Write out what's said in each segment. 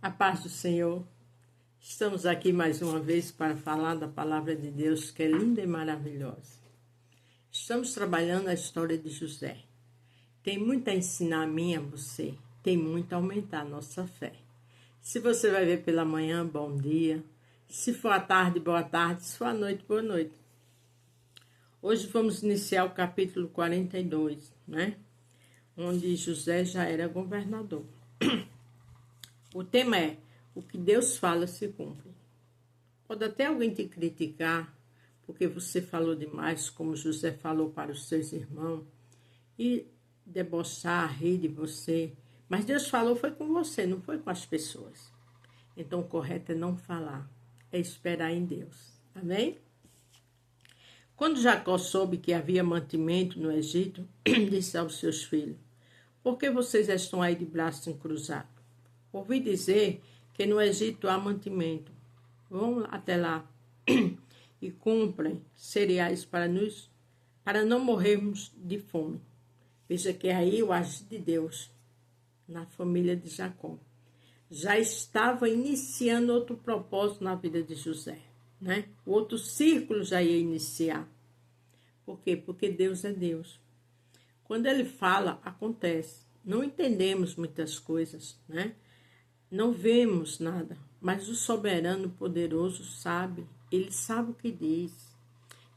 A paz do Senhor. Estamos aqui mais uma vez para falar da palavra de Deus, que é linda e maravilhosa. Estamos trabalhando a história de José. Tem muito a ensinar a mim e a você. Tem muito a aumentar a nossa fé. Se você vai ver pela manhã, bom dia. Se for à tarde, boa tarde. Se for à noite, boa noite. Hoje vamos iniciar o capítulo 42, né? Onde José já era governador. O tema é: o que Deus fala se cumpre. Pode até alguém te criticar, porque você falou demais, como José falou para os seus irmãos, e debochar, rir de você. Mas Deus falou foi com você, não foi com as pessoas. Então o correto é não falar, é esperar em Deus. Amém? Quando Jacó soube que havia mantimento no Egito, disse aos seus filhos: por que vocês estão aí de braços cruzados? Ouvi dizer que no Egito há mantimento. Vão até lá e comprem cereais para não morrermos de fome. Veja que aí o agir de Deus na família de Jacó já estava iniciando outro propósito na vida de José, né? O outro círculo já ia iniciar. Por quê? Porque Deus é Deus. Quando Ele fala, acontece. Não entendemos muitas coisas, né? Não vemos nada, mas o soberano poderoso sabe, ele sabe o que diz.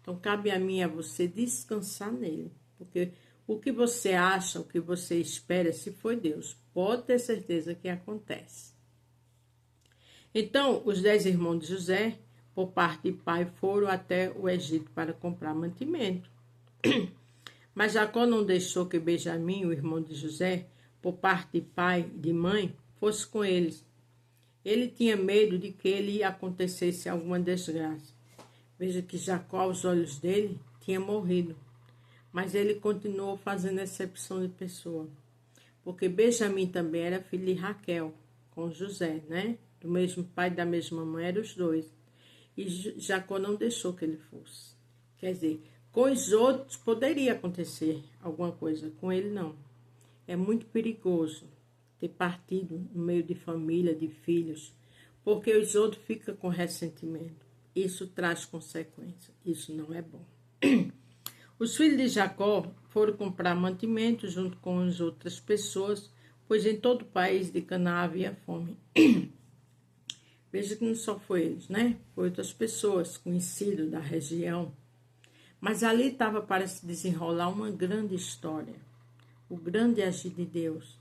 Então cabe a mim e a você descansar nele, porque o que você acha, o que você espera, se foi Deus, pode ter certeza que acontece. Então os 10 irmãos de José, por parte de pai, foram até o Egito para comprar mantimento. Mas Jacó não deixou que Benjamim, o irmão de José, por parte de pai e de mãe, fosse com eles. Ele tinha medo de que lhe acontecesse alguma desgraça. Veja que Jacó, aos olhos dele, tinha morrido. Mas ele continuou fazendo exceção de pessoa. Porque Benjamim também era filho de Raquel, com José, né? Do mesmo pai e da mesma mãe, eram os dois. E Jacó não deixou que ele fosse. Quer dizer, com os outros poderia acontecer alguma coisa, com ele não. É muito perigoso ter partido no meio de família, de filhos, porque os outros ficam com ressentimento. Isso traz consequências, isso não é bom. Os filhos de Jacó foram comprar mantimento junto com as outras pessoas, pois em todo o país de Canaã havia fome. Veja que não só foi eles, né? Foi outras pessoas conhecidas da região. Mas ali estava para se desenrolar uma grande história, o grande agir de Deus.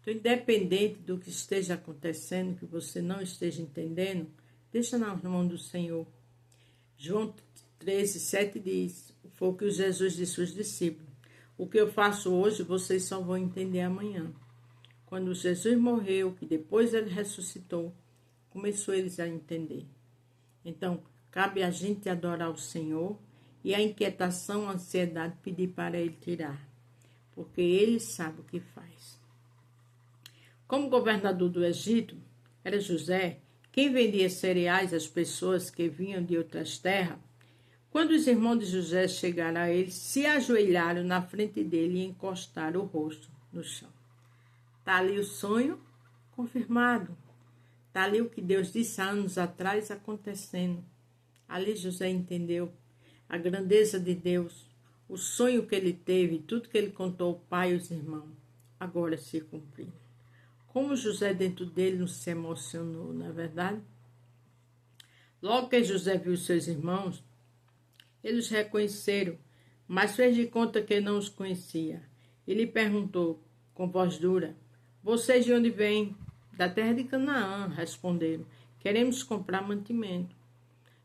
Então, independente do que esteja acontecendo, que você não esteja entendendo, deixa nas mãos do Senhor. João 13:7 diz, foi o que Jesus disse aos discípulos: o que eu faço hoje, vocês só vão entender amanhã. Quando Jesus morreu, que depois ele ressuscitou, começou eles a entender. Então, cabe a gente adorar o Senhor e a inquietação, a ansiedade, pedir para Ele tirar, porque Ele sabe o que faz. Como governador do Egito, era José quem vendia cereais às pessoas que vinham de outras terras. Quando os irmãos de José chegaram a ele, se ajoelharam na frente dele e encostaram o rosto no chão. Está ali o sonho confirmado. Está ali o que Deus disse há anos atrás acontecendo. Ali José entendeu a grandeza de Deus, o sonho que ele teve, tudo que ele contou ao pai e aos irmãos, agora se cumpriu. Como José dentro dele não se emocionou, não é verdade? Logo que José viu seus irmãos, eles reconheceram, mas fez de conta que não os conhecia. Ele perguntou com voz dura: vocês de onde vêm? Da terra de Canaã, responderam. Queremos comprar mantimento.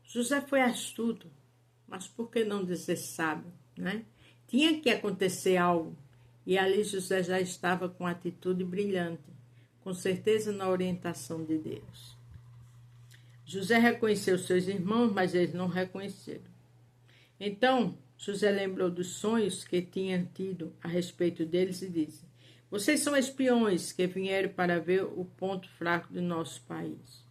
José foi astuto, mas por que não dizer sábio, né? Tinha que acontecer algo, e ali José já estava com atitude brilhante, com certeza na orientação de Deus. José reconheceu seus irmãos, mas eles não reconheceram. Então, José lembrou dos sonhos que tinha tido a respeito deles e disse: vocês são espiões que vieram para ver o ponto fraco do nosso país.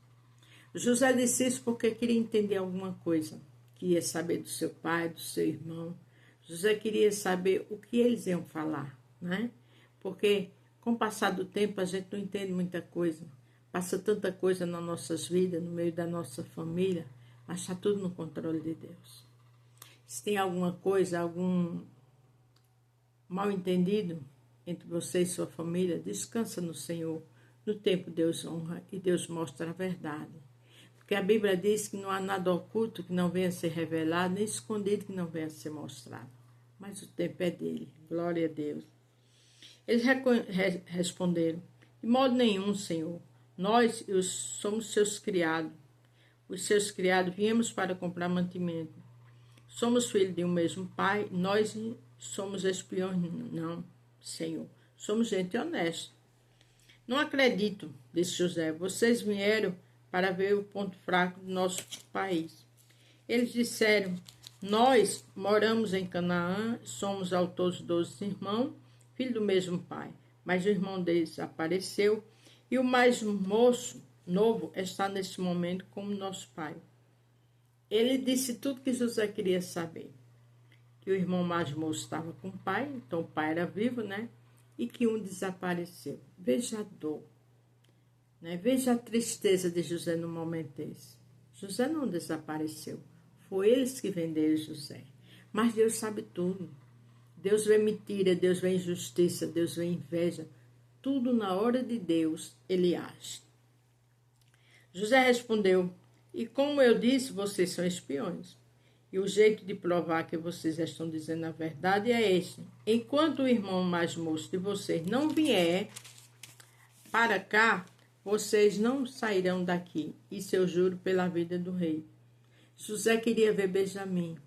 José disse isso porque queria entender alguma coisa. Queria saber do seu pai, do seu irmão. José queria saber o que eles iam falar, né? Porque com o passar do tempo a gente não entende muita coisa, Passa tanta coisa nas nossas vidas, no meio da nossa família, mas está tudo no controle de Deus. Se tem alguma coisa, algum mal entendido entre você e sua família, descansa no Senhor. No tempo Deus honra e Deus mostra a verdade. Porque a Bíblia diz que não há nada oculto que não venha a ser revelado, nem escondido que não venha a ser mostrado. Mas o tempo é dele. Glória a Deus. Eles responderam: de modo nenhum, Senhor. Nós somos seus criados. Os seus criados viemos para comprar mantimento. Somos filhos de um mesmo pai. Nós somos espiões? Não, Senhor. Somos gente honesta. Não acredito, disse José. Vocês vieram para ver o ponto fraco do nosso país. Eles disseram: nós moramos em Canaã, somos ao todo 12 irmãos, filhos do mesmo pai. Mas o irmão deles apareceu e o mais moço, novo, está nesse momento como nosso pai. Ele disse tudo que José queria saber. Que o irmão mais moço estava com o pai, então o pai era vivo, né? E que um desapareceu. Veja a dor, né? Veja a tristeza de José no momento desse. José não desapareceu. Foi eles que venderam José. Mas Deus sabe tudo. Deus vê mentira, Deus vê injustiça, Deus vê inveja. Tudo na hora de Deus, ele age. José respondeu: e como eu disse, vocês são espiões. E o jeito de provar que vocês estão dizendo a verdade é este: enquanto o irmão mais moço de vocês não vier para cá, vocês não sairão daqui. Isso eu juro pela vida do rei. José queria ver Benjamim.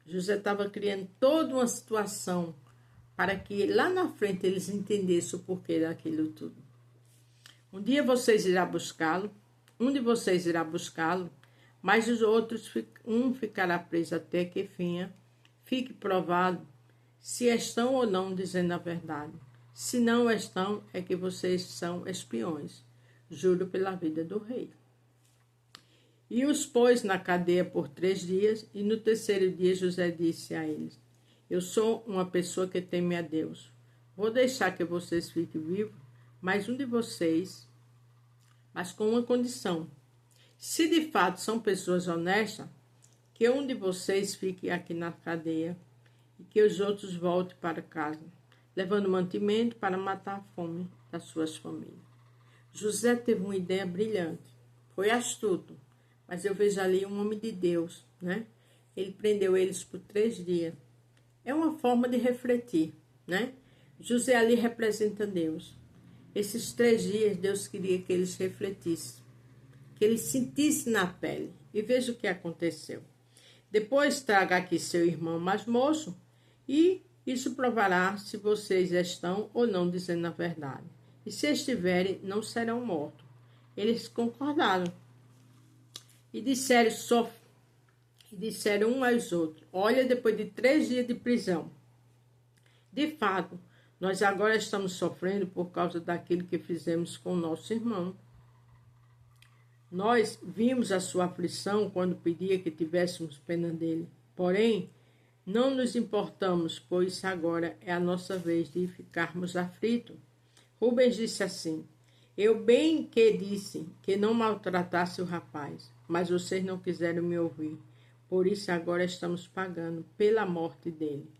José estava criando toda uma situação para que lá na frente eles entendessem o porquê daquilo tudo. Um dia vocês irão buscá-lo, um de vocês irá buscá-lo, mas os outros, um ficará preso até que fique provado se estão ou não dizendo a verdade. Se não estão, é que vocês são espiões. Juro pela vida do rei. E os pôs na cadeia por 3 dias, e no 3º dia José disse a eles: eu sou uma pessoa que teme a Deus. Vou deixar que vocês fiquem vivos, mas um de vocês, mas com uma condição. Se de fato são pessoas honestas, que um de vocês fique aqui na cadeia e que os outros voltem para casa, levando mantimento para matar a fome das suas famílias. José teve uma ideia brilhante, foi astuto, mas eu vejo ali um homem de Deus, né? Ele prendeu eles por 3 dias. É uma forma de refletir, né? José ali representa Deus. Esses 3 dias Deus queria que eles refletissem, que eles sentissem na pele. E veja o que aconteceu. Depois traga aqui seu irmão mais moço, e isso provará se vocês estão ou não dizendo a verdade. E se estiverem, não serão mortos. Eles concordaram. E disseram um aos outros: olha, depois de 3 dias de prisão, de fato, nós agora estamos sofrendo por causa daquilo que fizemos com o nosso irmão. Nós vimos a sua aflição quando pedia que tivéssemos pena dele. Porém, não nos importamos, pois agora é a nossa vez de ficarmos aflitos. Rubens disse assim: eu bem que disse que não maltratasse o rapaz, mas vocês não quiseram me ouvir. Por isso agora estamos pagando pela morte dele.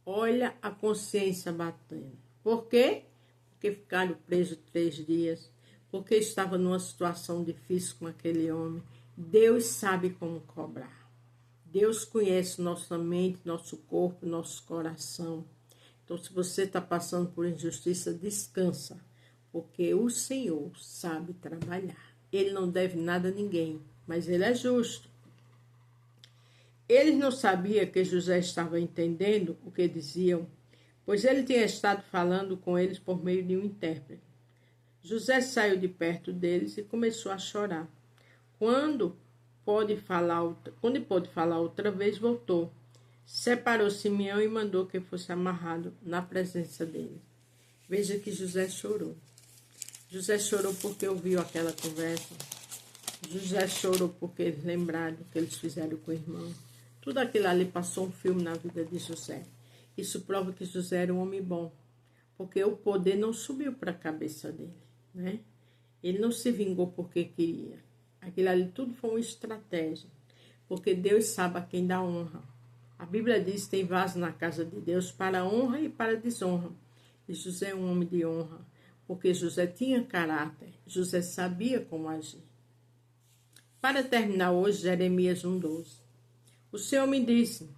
Olha a consciência batendo. Por quê? Porque ficaram presos 3 dias. Porque estava numa situação difícil com aquele homem. Deus sabe como cobrar. Deus conhece nossa mente, nosso corpo, nosso coração. Então, se você está passando por injustiça, descansa. Porque o Senhor sabe trabalhar. Ele não deve nada a ninguém, mas ele é justo. Eles não sabiam que José estava entendendo o que diziam, pois ele tinha estado falando com eles por meio de um intérprete. José saiu de perto deles e começou a chorar. Quando pôde falar outra vez, voltou. Separou Simeão e mandou que fosse amarrado na presença dele. Veja que José chorou. José chorou porque ouviu aquela conversa. José chorou porque eles lembraram do que eles fizeram com o irmão. Tudo aquilo ali passou um filme na vida de José. Isso prova que José era um homem bom, porque o poder não subiu para a cabeça dele, né? Ele não se vingou porque queria. Aquilo ali tudo foi uma estratégia. Porque Deus sabe a quem dá honra. A Bíblia diz que tem vaso na casa de Deus para honra e para desonra. E José é um homem de honra. Porque José tinha caráter. José sabia como agir. Para terminar hoje, Jeremias 1,12. O Senhor me disse: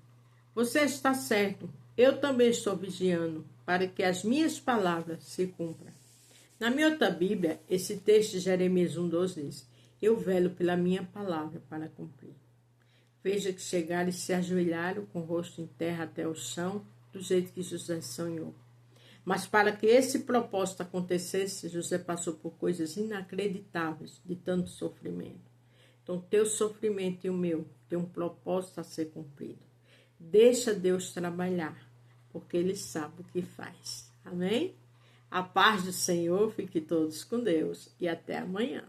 você está certo, eu também estou vigiando, para que as minhas palavras se cumpram. Na minha outra Bíblia, esse texto de Jeremias 1,12 diz: eu velo pela minha palavra para cumprir. Veja que chegaram e se ajoelharam com o rosto em terra até o chão, do jeito que José sonhou. Mas para que esse propósito acontecesse, José passou por coisas inacreditáveis, de tanto sofrimento. Então, teu sofrimento e o meu tem um propósito a ser cumprido. Deixa Deus trabalhar, porque Ele sabe o que faz. Amém? A paz do Senhor, fique todos com Deus e até amanhã.